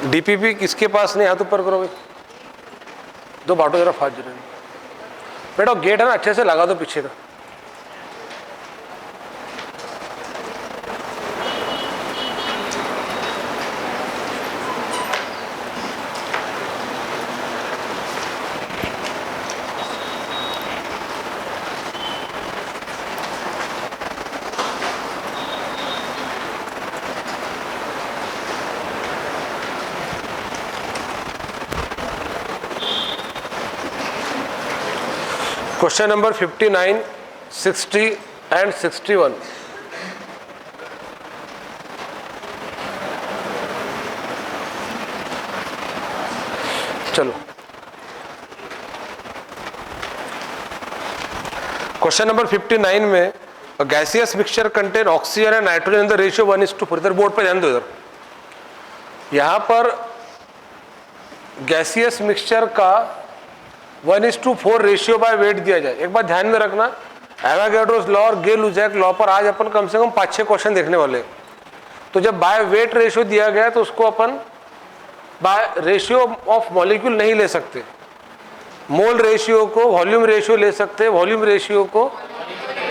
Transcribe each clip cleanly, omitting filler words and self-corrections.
DPP किसके पास नहीं, हाथ ऊपर करो भाई, दो बाटो जरा फास्ट जरा बेटा, गेट है ना अच्छे से लगा दो पीछे का। Question number 59, 60 and 61। चलो क्वेश्चन नंबर 59 में gaseous mixture contain oxygen and nitrogen in the ratio 1:4। इधर बोर्ड पे ध्यान दो, इधर यहां पर गैसियस मिक्सचर का 1:4 रेशियो बाय वेट दिया जाए। एक बात ध्यान में रखना, एवोगैड्रोस लॉ और गे-लुजैक लॉ पर आज अपन कम से कम 5-6 क्वेश्चन देखने वाले हैं। तो जब बाय वेट रेशियो दिया गया तो उसको अपन बाय रेशियो ऑफ मॉलिक्यूल नहीं ले सकते, मोल रेशियो को वॉल्यूम रेशियो ले सकते, वॉल्यूम रेशियो को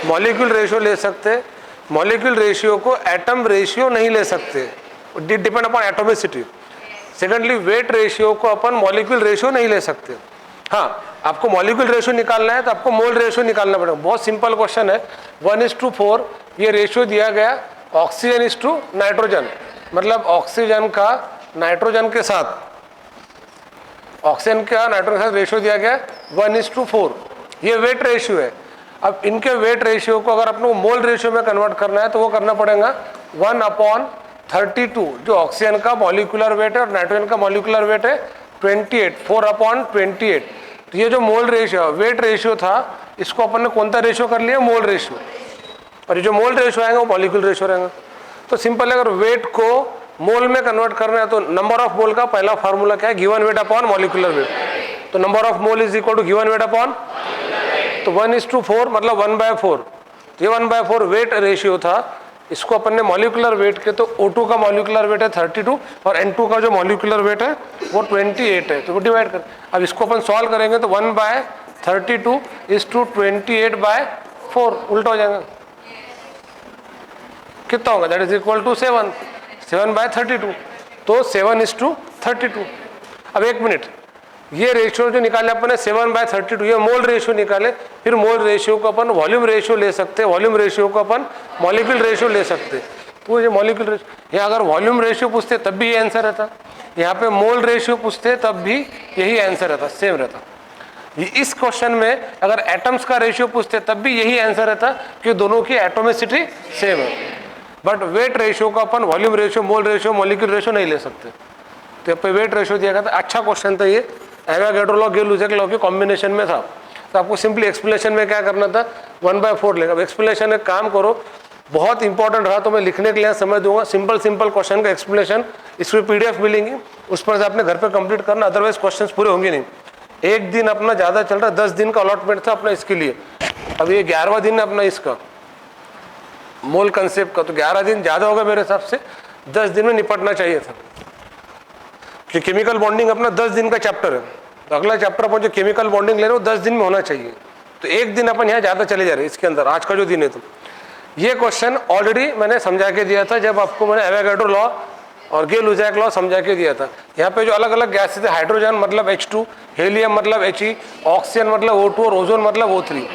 मॉलिक्यूल रेशियो ले सकते, मॉलिक्यूल रेशियो को एटम रेशियो नहीं ले सकते, depend upon atomicity. Secondly weight ratio को अपन मॉलिक्यूल रेशियो नहीं ले सकते। हाँ, आपको मॉलिक्यूल रेशियो निकालना है तो आपको मोल रेशियो निकालना पड़ेगा। बहुत सिंपल क्वेश्चन है, 1:4 ये रेशियो दिया गया ऑक्सीजन इज टू नाइट्रोजन, मतलब ऑक्सीजन का नाइट्रोजन के साथ, ऑक्सीजन का नाइट्रोजन के साथ रेशियो दिया गया 1:4। ये वेट रेशियो है। अब इनके वेट रेशियो को अगर अपने को मोल रेशियो में कन्वर्ट करना है तो वो करना पड़ेगा 1/32, जो ऑक्सीजन का मॉलिक्यूलर वेट है और नाइट्रोजन का मॉलिक्यूलर वेट है 28, 4/28। तो ये जो मोल रेशियो वेट रेशियो था, इसको अपन ने कौन सा रेशियो कर लिया, मोल रेशियो, और ये जो मोल रेशियो आएगा वो मॉलिक्यूल रेशियो रहेगा। तो सिंपल है, अगर वेट को मोल में कन्वर्ट करना है तो नंबर ऑफ मोल का पहला फार्मूला क्या है, given weight upon molecular weight. तो number of mole is equal to given weight upon, तो 1:4 मतलब 1/4। तो ये 1/4 वेट रेशियो था, इसको अपन ने मॉलिक्यूलर वेट के, तो O2 का मॉलिक्यूलर वेट है 32 और N2 का जो मॉलिक्यूलर वेट है वो 28 है। तो वो डिवाइड कर, अब इसको अपन सॉल्व करेंगे तो 1/32 इज टू 28/4 उल्टा हो जाएगा, कितना होगा, दैट इज इक्वल टू 7, 7/32। तो 7:32। अब एक मिनट, ये रेशियो जो निकाले अपन ने 7/32, ये मोल रेशियो निकाले, फिर मोल रेशियो को अपन वॉल्यूम रेशियो ले सकते, वॉल्यूम रेशियो को अपन मॉलिक्यूल रेशियो ले सकते। तो ये मॉलिक्यूल रेशियो, यहाँ अगर वॉल्यूम रेशियो पूछते तब भी ये आंसर रहता, यहाँ पे मोल रेशियो पूछते तब भी यही आंसर रहता, सेम रहता। इस क्वेश्चन में अगर एटम्स का रेशियो पूछते तब भी यही आंसर रहता कि दोनों की एटोमिसिटी सेम है। बट वेट रेशियो को upon volume ratio, mole ratio, molecule ratio नहीं ले सकते। तो यहाँ पे वेट रेशियो दिया गया था। अच्छा क्वेश्चन था ये, एवोगैड्रो लॉ गे-लुजैक लॉ के कॉम्बिनेशन में था। तो आपको सिंपली एक्सप्लेनेशन में क्या करना था, 1/4 लेगा। अब एक्सप्लेनेशन एक काम करो, बहुत इंपॉर्टेंट रहा तो मैं लिखने के लिए समय दूंगा, सिंपल क्वेश्चन का एक्सप्लेनेशन इसमें PDF मिलेंगी, उस पर से आपने घर पे कंप्लीट करना, अदरवाइज क्वेश्चंस पूरे होंगे नहीं। एक दिन अपना ज़्यादा चल रहा, 10 दिन का अलॉटमेंट था अपना इसके लिए। अब ये 11वां दिन है अपना इसका मोल कंसेप्ट का, तो 11 दिन ज़्यादा होगा मेरे हिसाब से, 10 दिन में निपटना चाहिए था। कि केमिकल बॉन्डिंग अपना 10 दिन का चैप्टर है, तो अगला चैप्टर अपन जो केमिकल बॉन्डिंग ले रहे हो 10 दिन में होना चाहिए। तो एक दिन अपन यहाँ ज़्यादा चले जा रहे हैं इसके अंदर, आज का जो दिन है। तो ये क्वेश्चन ऑलरेडी मैंने समझा के दिया था जब आपको मैंने एवोगैड्रो लॉ और गे-लुजैक लॉ समझा के दिया था। यहाँ पे जो अलग अलग गैसेस है, हाइड्रोजन मतलब H2, हीलियम मतलब He, ऑक्सीजन मतलब O2 और ओजोन मतलब O3।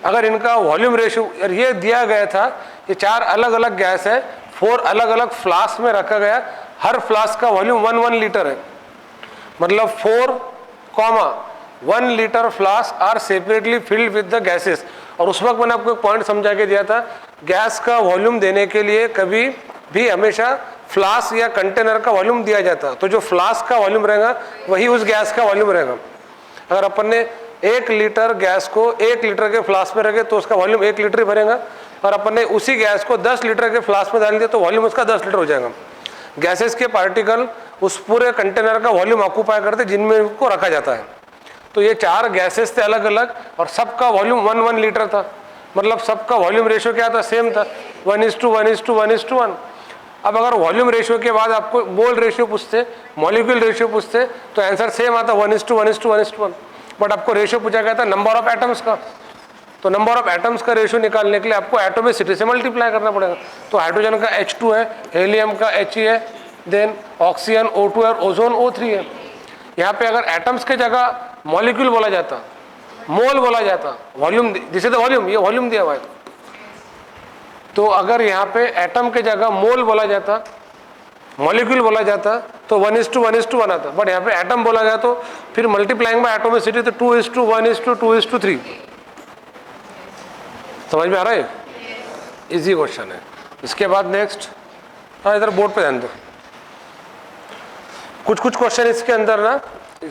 अगर इनका वॉल्यूम रेशियो ये दिया गया था, ये 4 अलग अलग गैस है, 4 अलग अलग फ्लास्क में रखा गया, हर फ्लास्क का वॉल्यूम 1 लीटर है, मतलब 4,1 litre flask are separately filled with the gases. और उस वक्त मैंने आपको एक पॉइंट समझा के दिया था, गैस का वॉल्यूम देने के लिए कभी भी हमेशा फ्लास्क या कंटेनर का वॉल्यूम दिया जाता, तो जो फ्लास्क का वॉल्यूम रहेगा वही उस गैस का वॉल्यूम रहेगा। अगर अपन ने 1 लीटर गैस को 1 लीटर के फ्लास्क में रखे तो उसका वॉल्यूम 1 लीटर ही भरेगा, और अपन ने उसी गैस को 10 लीटर के फ्लास्क में डाल दिया तो वॉल्यूम उसका 10 लीटर हो जाएगा। गैसेस के पार्टिकल उस पूरे कंटेनर का वॉल्यूम ऑक्यूपाई करते जिनमें उनको रखा जाता है। तो ये 4 गैसेस थे अलग अलग, और सबका वॉल्यूम 1 लीटर था, मतलब सबका वॉल्यूम रेशियो क्या था, सेम था, 1:1:1:1। अब अगर वॉल्यूम रेशियो के बाद आपको मोल रेशियो पूछते, मॉलिक्यूल रेशियो पूछते, तो आंसर सेम आता 1:1:1:1, बट आपको रेशियो पूछा गया था नंबर ऑफ एटम्स का। तो नंबर ऑफ एटम्स का रेशियो निकालने के लिए आपको एटोमिसिटी से मल्टीप्लाई करना पड़ेगा। तो हाइड्रोजन का H2 है, हेलियम का He है, देन ऑक्सीजन O2 है और ओजोन O3 है। यहाँ पे अगर एटम्स के जगह मॉलिक्यूल बोला जाता, मोल बोला जाता, volume, this is the volume, ये वॉल्यूम दिया हुआ है। तो अगर यहाँ पे एटम के जगह मोल बोला जाता, मॉलिक्यूल बोला जाता, तो 1:1:1 आता, बट यहाँ पे एटम बोला गया तो फिर मल्टीप्लाइंग बाय एटोमिसिटी तो 2:1:2:3। समझ में आ रहा है? इजी क्वेश्चन है। इसके बाद नेक्स्ट, हाँ इधर बोर्ड पे ध्यान दो, कुछ क्वेश्चन इसके अंदर ना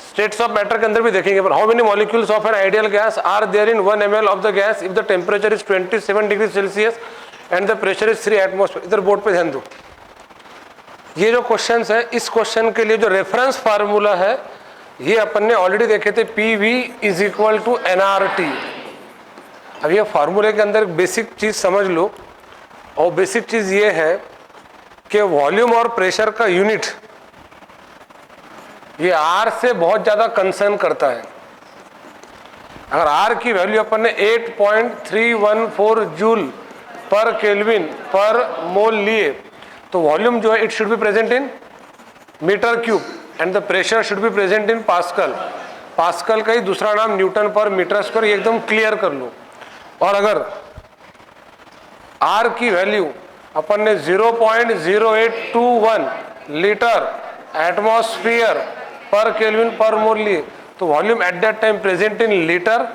स्टेट्स ऑफ मैटर के अंदर भी देखेंगे। पर how many molecules of an ideal gas are there in 1 ml of the gas if the temperature is 27 degree Celsius and the pressure is 3 atmosphere. इधर बोर्ड पे ध्यान दो। ये जो क्वेश्चन है, इस क्वेश्चन के लिए जो रेफरेंस फार्मूला है ये अपन ने ऑलरेडी देखे थे, PV = nRT। अब ये फार्मूले के अंदर बेसिक चीज समझ लो, और बेसिक चीज ये है कि वॉल्यूम और प्रेशर का यूनिट ये R से बहुत ज्यादा कंसर्न करता है। अगर R की वैल्यू अपन ने 8.314 जूल पर केल्विन पर मोल लिए, तो वॉल्यूम जो है it should be present in metre cube and the pressure should be present in pascal. Pascal का ही दूसरा नाम न्यूटन पर मीटर स्क्वायर, ये एकदम क्लियर कर लो। और अगर R की वैल्यू अपन ने 0.0821 litre atmosphere per kelvin per मोल लिए, तो volume at that time present in litre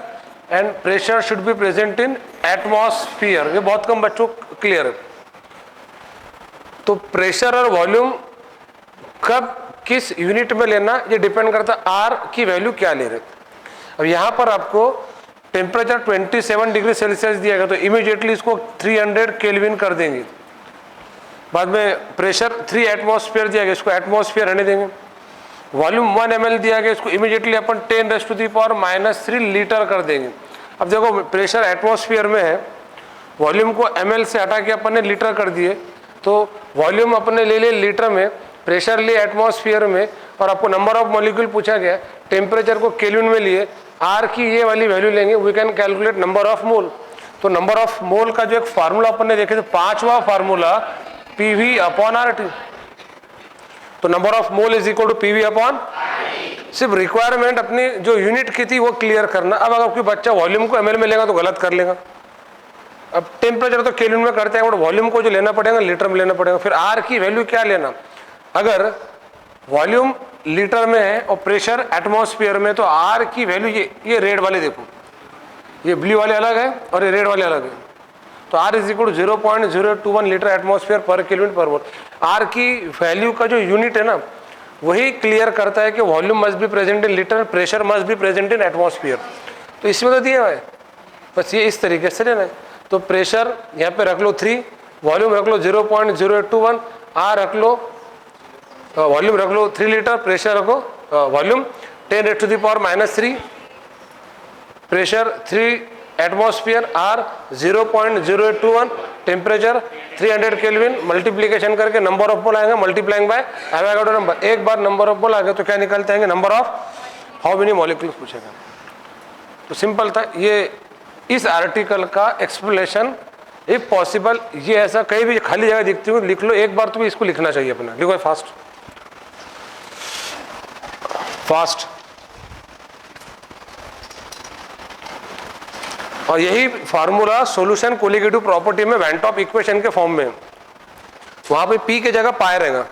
and pressure should be present in atmosphere. ये बहुत कम बच्चों क्लियर है। तो प्रेशर और वॉल्यूम कब किस यूनिट में लेना ये डिपेंड करता है R की वैल्यू क्या ले रहे। अब यहाँ पर आपको टेम्परेचर 27 डिग्री सेल्सियस दिया गया, तो इमीडिएटली इसको 300 केल्विन कर देंगे। बाद में प्रेशर 3 एटमॉस्फेयर दिया गया, इसको एटमॉस्फेयर रहने देंगे। वॉल्यूम 1 ml दिया गया, इसको इमीडिएटली अपन 10⁻³ लीटर कर देंगे। अब देखो प्रेशर एटमॉस्फेयर में है, वॉल्यूम को ml से हटा के अपन ने लीटर कर दिए, तो वॉल्यूम अपन ने ले लिए लीटर में, प्रेशर लिए एटमॉस्फेयर में, और आपको नंबर ऑफ मॉलिक्यूल पूछा गया, टेम्परेचर को केल्विन में लिए, R की ये वाली वैल्यू लेंगे, we can calculate number of mole. तो नंबर ऑफ मोल का जो एक फार्मूला अपन ने देखे थे, 5वां फार्मूला PV/RT। तो number of mole is equal to PV/, सिर्फ रिक्वायरमेंट अपनी जो यूनिट की थी वो क्लियर करना। अब अगर कोई बच्चा वॉल्यूम को ml में लेगा तो गलत कर लेगा। अब टेम्परेचर तो केल्विन में करते हैं, बट वॉल्यूम को जो लेना पड़ेगा लीटर में लेना पड़ेगा। फिर R की वैल्यू क्या लेना, अगर वॉल्यूम लीटर में है और प्रेशर एटमॉस्फेयर में, तो R की वैल्यू ये रेड वाले देखो, ये ब्लू वाले अलग है और ये रेड वाले अलग है। तो R is equal to 0.021 litre atmosphere per kelvin per mole. R की वैल्यू का जो यूनिट है ना, वही क्लियर करता है कि volume must be present in litre, pressure must be present in atmosphere. तो इसमें तो दिया हुआ है, बस ये इस तरीके से लेना है। तो प्रेशर यहाँ पे रख लो 3, वॉल्यूम रख लो 0.021, R रख लो, वॉल्यूम रख लो 3 लीटर, प्रेशर रखो volume 10⁻³ pressure 3 atmosphere, R 0.021, temperature 300 kelvin, multiplication करके नंबर ऑफ मोल आएगा, मल्टीप्लाइंग बाय एवोगाड्रो नंबर। एक बार नंबर ऑफ मोल आ गया तो क्या निकलते हैं, number of how many molecules पूछेगा। तो सिंपल था ये इस आर्टिकल का एक्सप्लेनेशन। इफ पॉसिबल ये ऐसा कहीं भी खाली जगह दिखती हो लिख लो, एक बार तो भी इसको लिखना चाहिए अपना। लिखो फास्ट फास्ट। और यही फार्मूला सॉल्यूशन कोलिगेटिव प्रॉपर्टी में वेन टॉप इक्वेशन के फॉर्म में, वहां पे P की जगह पाई रहेगा।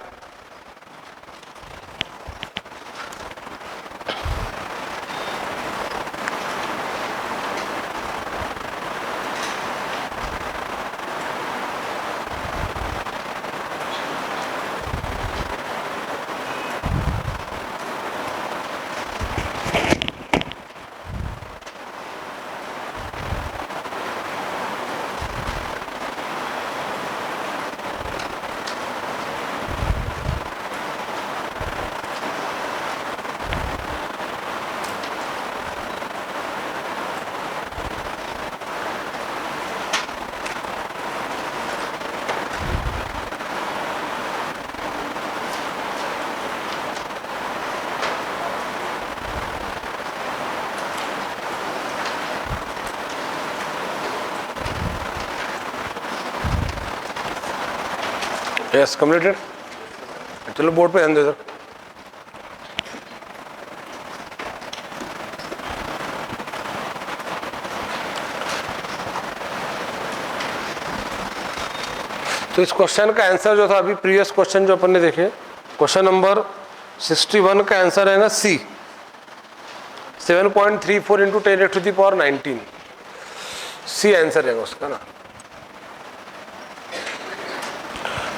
Yes completed. चलो बोर्ड पे ध्यान दो इधर। तो इस क्वेश्चन का आंसर जो था अभी प्रीवियस क्वेश्चन जो अपन ने देखे, क्वेश्चन नंबर 61 का आंसर रहेगा सी, 7.34 इंटू 10⁻19। सी आंसर रहेगा उसका ना।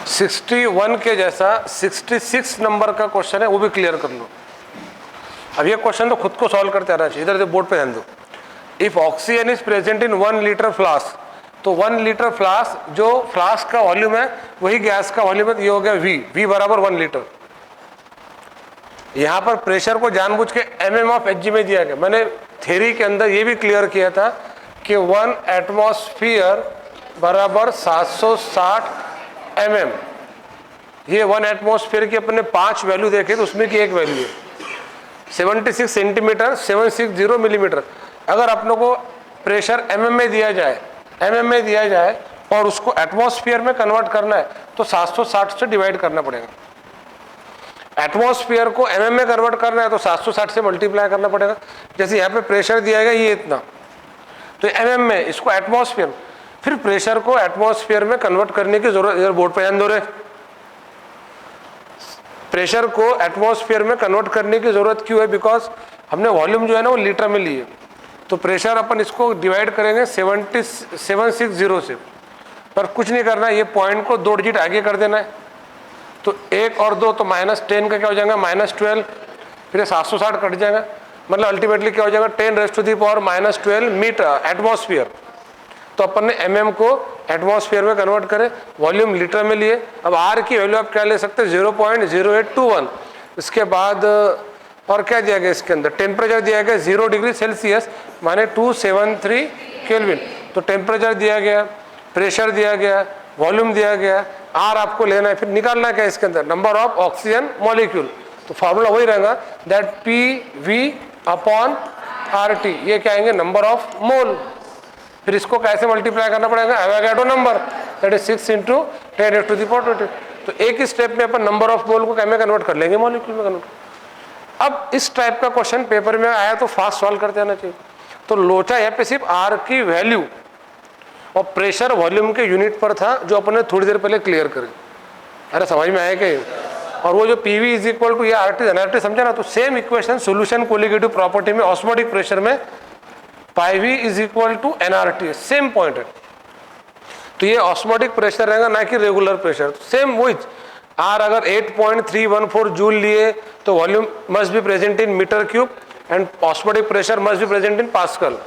61 के जैसा 66 नंबर का क्वेश्चन है, वो भी क्लियर कर लो। अब ये क्वेश्चन तो खुद को सॉल्व करते आना चाहिए। इधर बोर्ड पे ध्यान दो। If oxygen is present in 1 litre flask, तो 1 लीटर फ्लास्क, जो फ्लास्क का वॉल्यूम है वही गैस का वॉल्यूम है, ये हो गया V बराबर 1 लीटर। यहाँ पर प्रेशर को जानबूझ के mm ऑफ Hg में दिया गया। मैंने थ्योरी के अंदर ये भी क्लियर किया था कि 1 एटमॉस्फेयर बराबर 760 mm। ये 1 एटमॉस्फेयर की अपने 5 वैल्यू देखे तो उसमें की एक वैल्यू है 76 सेंटीमीटर 760 मिलीमीटर। अगर अपनों को प्रेशर mm में दिया जाए और उसको एटमॉस्फेयर में कन्वर्ट करना है तो 760 से डिवाइड करना पड़ेगा। एटमॉस्फेयर को mm में कन्वर्ट करना है तो 760 से मल्टीप्लाई करना पड़ेगा। जैसे यहाँ पे प्रेशर दिया गया ये इतना, तो mm में, इसको एटमॉस्फेयर, फिर प्रेशर को एटमॉस्फेयर में कन्वर्ट करने की जरूरत, इधर बोर्ड पे ध्यान दो रे, प्रेशर को एटमॉस्फेयर में कन्वर्ट करने की जरूरत क्यों है? बिकॉज हमने वॉल्यूम जो है ना वो लीटर में लिए, तो प्रेशर अपन इसको डिवाइड करेंगे 760 से, पर कुछ नहीं करना है, ये पॉइंट को 2 डिजिट आगे कर देना है। तो 1 और 2 तो -10 का क्या हो जाएगा -12, फिर 760 कट जाएगा, मतलब अल्टीमेटली क्या हो जाएगा 10⁻⁻12 मीटर एटमॉस्फेयर। तो अपन ने mm को एटमॉस्फेयर में कन्वर्ट करें, वॉल्यूम लीटर में लिए। अब R की वैल्यू आप क्या ले सकते हैं 0.0821। इसके बाद और क्या दिया गया इसके अंदर, टेम्परेचर दिया गया 0 डिग्री सेल्सियस माने 273 केल्विन। तो टेम्परेचर दिया गया, प्रेशर दिया गया, वॉल्यूम दिया गया, R आपको लेना है, फिर निकालना क्या है इसके अंदर, नंबर ऑफ ऑक्सीजन मॉलिक्यूल। तो फार्मूला वही रहेगा दैट PV/RT, ये क्या आएंगे नंबर ऑफ मोल। फिर इसको कैसे मल्टीप्लाई करना पड़ेगा, Avogadro number, that is 6 into 10⁻20। तो एक ही स्टेप में अपन नंबर ऑफ मोल को क्या में कन्वर्ट कर लेंगे, मॉलिक्यूल में कन्वर्ट। अब इस टाइप का क्वेश्चन पेपर में आया तो फास्ट सॉल्व करते आना चाहिए। तो लोचा यहाँ पे सिर्फ R की वैल्यू और प्रेशर वॉल्यूम के यूनिट पर था, जो अपन ने थोड़ी देर पहले क्लियर करी। अरे समझ में आया क्या? और वो जो PV इज इक्वल टू ये RT NRT समझा ना, तो same equation solution colligative property में ऑस्मोटिक प्रेशर में PV is equal to NRT, same point है। तो ये ऑस्मोटिक प्रेशर रहेगा ना कि रेगुलर प्रेशर, सेम वही। R अगर 8.314 जूल लिए तो volume must be present in metre cube and osmotic pressure must be present in pascal.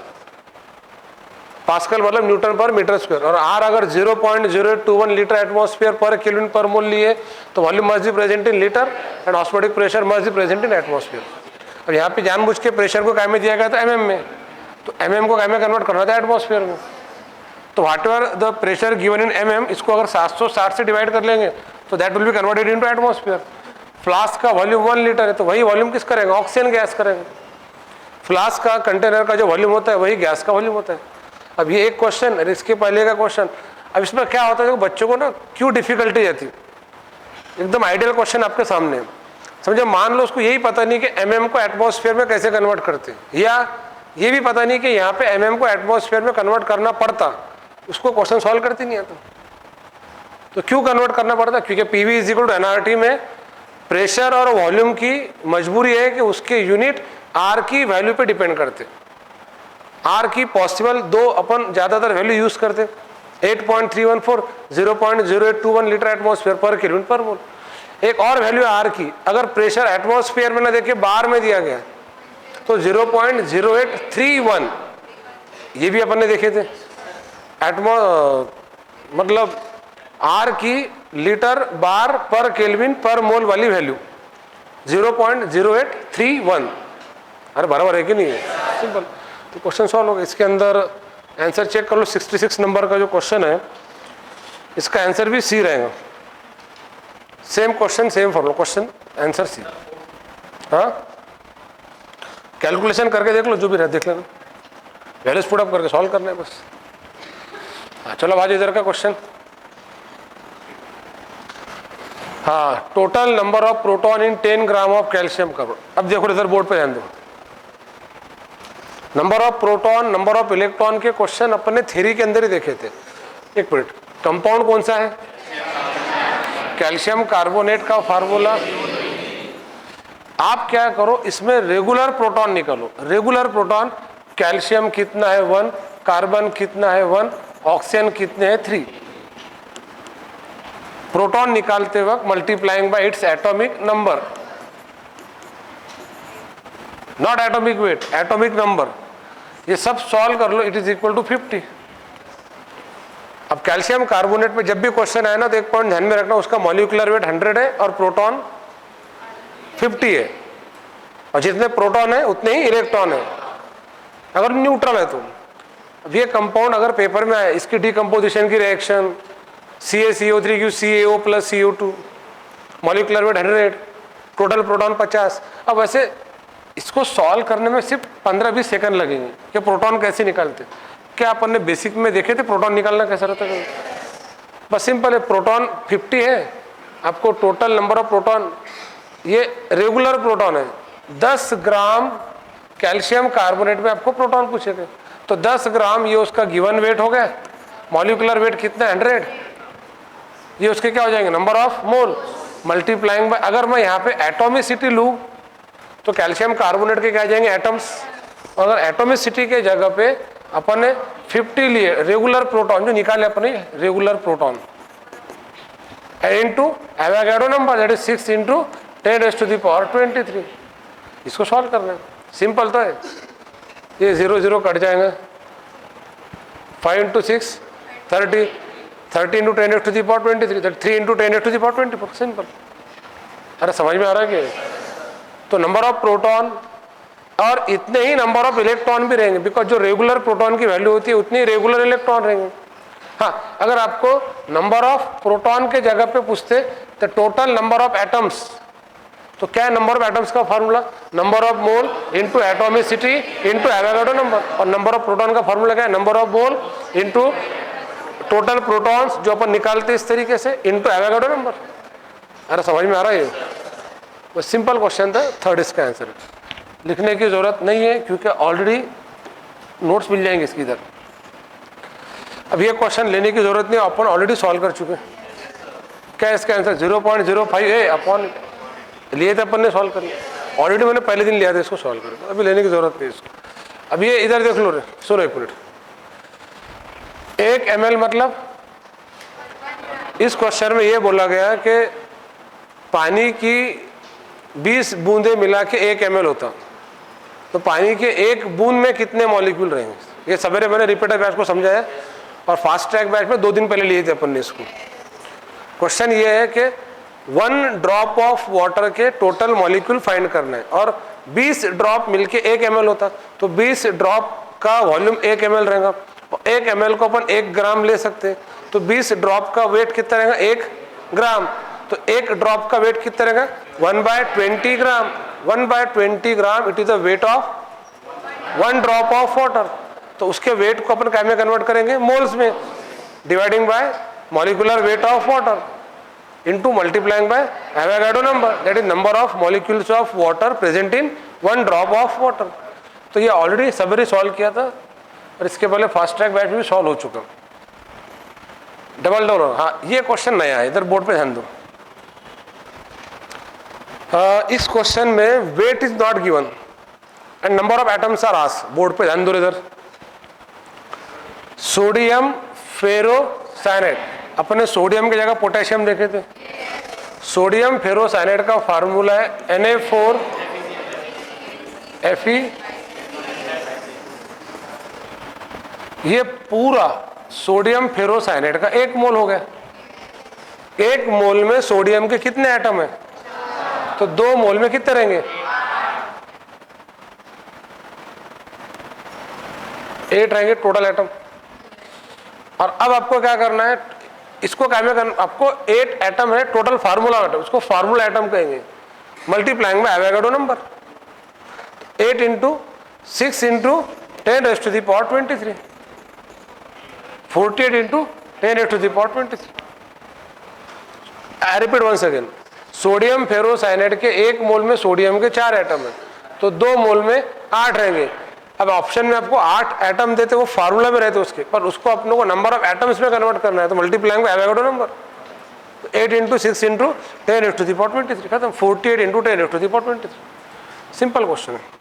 Pascal मतलब न्यूटन पर मीटर स्क्वायर। और R अगर 0.0821 litre atmosphere per kelvin per मोल लिए तो volume must be present in litre and osmotic pressure must be present in atmosphere. अब यहाँ पे जानबूझ के प्रेशर को क्या में दिया गया था mm में, तो mm को क्या में कन्वर्ट करना था एटमॉस्फेयर में। तो what ever the pressure given in mm, इसको अगर 760 से डिवाइड कर लेंगे तो that will be converted into atmosphere. Flask का वॉल्यूम 1 लीटर है तो वही वॉल्यूम किस करेंगे, ऑक्सीजन गैस करेंगे। फ्लास्क का कंटेनर का जो वॉल्यूम होता है वही गैस का वॉल्यूम होता है। अब ये एक क्वेश्चन और इसके पहले का क्वेश्चन, अब इसमें क्या होता है, बच्चों को ना क्यों डिफिकल्टी आती, एकदम आइडियल क्वेश्चन आपके सामने समझे। मान लो उसको यही पता नहीं कि mm को एटमॉस्फेयर में कैसे कन्वर्ट करते हैं, या ये भी पता नहीं कि यहाँ पे mm को एटमॉस्फेयर में कन्वर्ट करना पड़ता, उसको क्वेश्चन सॉल्व करते नहीं आता। तो क्यों कन्वर्ट करना पड़ता, क्योंकि PV is equal to NRT में प्रेशर और वॉल्यूम की मजबूरी है कि उसके यूनिट R की वैल्यू पे डिपेंड करते। R की पॉसिबल 2 अपन ज्यादातर वैल्यू यूज करते, 8.314, 0.0821 litre atmosphere per kelvin per मोल। एक और वैल्यू है R की, अगर प्रेशर एटमॉस्फेयर में ना देखे बार में दिया गया तो 0.0831, ये भी अपन ने देखे थे। मतलब R की लीटर बार पर केल्विन पर मोल वाली वैल्यू 0.0831। अरे बराबर है कि नहीं है, सिंपल। तो क्वेश्चन सॉल्व हो गया। इसके अंदर आंसर चेक कर लो, 66 नंबर का जो क्वेश्चन है इसका आंसर भी सी रहेगा। Same question same formula, question answer C. हाँ कैलकुलेशन करके देख लो, जो भी रहे देख लेना, वैल्यूज पुट अप करके सॉल्व करना है बस। हाँ चलो आज इधर का क्वेश्चन हाँ, total number of proton in 10 gram of calcium carbonate. अब देखो इधर बोर्ड पे ध्यान दो, number of proton number of electron के क्वेश्चन अपन ने थ्योरी के अंदर ही देखे थे। एक मिनट, कंपाउंड कौन सा है? कैल्शियम कार्बोनेट का फार्मूला। आप क्या करो, इसमें रेगुलर प्रोटॉन निकालो। रेगुलर प्रोटॉन, कैल्शियम कितना है 1, कार्बन कितना है 1, ऑक्सीजन कितने हैं 3। प्रोटॉन निकालते वक्त multiplying by its atomic number, not atomic weight, atomic number. ये सब सॉल्व कर लो, इट इज इक्वल टू 50। अब कैल्शियम कार्बोनेट में जब भी क्वेश्चन आए ना तो एक पॉइंट ध्यान में रखना, उसका मॉलिक्यूलर वेट 100 है और प्रोटॉन 50 है, और जितने प्रोटॉन है उतने ही इलेक्ट्रॉन है अगर न्यूट्रल है तो। अब ये कंपाउंड अगर पेपर में आए, इसकी डिकम्पोजिशन की रिएक्शन CaCO3 की CaO plus CO2, molecular weight 100, total proton 50। अब वैसे इसको सॉल्व करने में सिर्फ 15-20 सेकंड लगेंगे कि प्रोटॉन कैसे निकालते। क्या अपन ने बेसिक में देखे थे प्रोटॉन निकालना कैसा रहता है? बस सिंपल है, प्रोटॉन 50 है, आपको टोटल नंबर ऑफ प्रोटॉन, ये रेगुलर प्रोटॉन है, 10 ग्राम कैल्शियम कार्बोनेट में आपको प्रोटॉन पूछे थे, तो 10 ग्राम ये उसका गिवन वेट हो गया। मॉलिक्यूलर वेट कितना है 100, ये उसके क्या हो जाएंगे number of mole multiplying by, अगर मैं यहाँ पे एटॉमिसिटी लूँ तो कैल्शियम कार्बोनेट के क्या आ जाएंगे एटम्स, अगर एटॉमिसिटी के जगह पे अपन ने 50 लिए, रेगुलर प्रोटॉन जो निकाले अपने regular proton, into Avogadro number that is 6 × 10⁻23। इसको सॉल्व करना है, सिंपल तो है। ये 0 0 कट जाएंगे, 5 × 6 30, 30 × 10⁻23 दैट 3 × 10⁻24, सिंपल। अरे समझ में आ रहा है कि तो नंबर ऑफ प्रोटॉन और इतने ही नंबर ऑफ इलेक्ट्रॉन भी रहेंगे, बिकॉज जो रेगुलर प्रोटॉन की वैल्यू होती है उतनी रेगुलर इलेक्ट्रॉन रहेंगे। हाँ, अगर आपको नंबर ऑफ प्रोटॉन के जगह पे पूछते तो टोटल नंबर ऑफ एटम्स, तो क्या है नंबर ऑफ एटम्स का formula? Number of mole into atomicity into Avogadro number, और नंबर ऑफ प्रोटॉन का फार्मूला क्या है? Number of mole into total protons जो अपन निकालते इस तरीके से इंटू एवोगाड्रो नंबर। अरे समझ में आ रहा है? वो सिंपल क्वेश्चन था, थर्ड इसका आंसर। लिखने की जरूरत नहीं है क्योंकि ऑलरेडी नोट्स मिल जाएंगे इसकी इधर। अब ये क्वेश्चन लेने की जरूरत नहीं, अपन ऑलरेडी सॉल्व कर चुके हैं। क्या है इसका आंसर? 0.05 अपॉन लिए थे अपन ने, सॉल्व कर लिया ऑलरेडी, मैंने पहले दिन लिया था इसको सॉल्व कर, अभी लेने की जरूरत नहीं इसको। अब ये इधर देख लो रे, सुनो एक मिनट। 1 ml मतलब इस क्वेश्चन में ये बोला गया कि पानी की 20 बूंदे मिला के 1 ml होता, तो पानी के एक बूंद में कितने मॉलिक्यूल रहेंगे? ये सवेरे मैंने रिपीटर बैच को समझाया और फास्ट ट्रैक बैच में 2 दिन पहले लिए थे अपन ने इसको। क्वेश्चन ये है कि 1 ड्रॉप ऑफ वाटर के टोटल मॉलिक्यूल फाइंड करना है और 20 ड्रॉप मिलके 1 ml होता, तो 20 ड्रॉप का वॉल्यूम 1 ml रहेगा, 1 ml को अपन 1 ग्राम ले सकते हैं, तो 20 ड्रॉप का वेट कितना रहेगा? 1 ग्राम। तो 1 ड्रॉप का वेट कितना रहेगा? 1/20 gram. 1/20 gram it is the weight of 1 drop of water. तो उसके वेट को अपन क्या में कन्वर्ट करेंगे? मोल्स में, dividing by molecular weight of water into multiplying by Avogadro number that is number of molecules of water present in 1 drop of water. तो ये already सवेरे सॉल्व किया था और इसके पहले फास्ट ट्रैक बैच में भी सॉल्व हो चुका। डबल डोर, हाँ ये क्वेश्चन नया है, इधर बोर्ड पे ध्यान दो। इस क्वेश्चन में weight is not given and number of atoms are asked. Board पे ध्यान दो इधर। सोडियम फेरोसाइनेट, अपने सोडियम की जगह पोटेशियम देखे थे। सोडियम फेरोसाइनेट का फार्मूला है Na4Fe। ये पूरा सोडियम फेरोसाइनेट का 1 मोल हो गया। 1 मोल में सोडियम के कितने एटम है? तो 2 मोल में कितने रहेंगे? 8 रहेंगे टोटल एटम। और अब आपको क्या करना है, इसको क्या में करना, आपको 8 एटम है टोटल फार्मूला एटम, उसको फार्मूला एटम कहेंगे, मल्टीप्लाइंग में Avogadro number 8 × 6 × 10⁻23, 48 × 10⁻23। I repeat once again, sodium ferrocyanide के 1 मोल में सोडियम के 4 एटम है, तो 2 मोल में 8 रहेंगे। अब ऑप्शन में आपको 8 एटम देते, वो फार्मूला में रहते उसके, पर उसको अपने को नंबर ऑफ एटम्स में कन्वर्ट करना है, तो मल्टीप्लाइंग बाय एवोगाड्रो नंबर, 8 × 6 × 10⁻23 खत्म, 48 × 10⁻23, सिंपल क्वेश्चन है।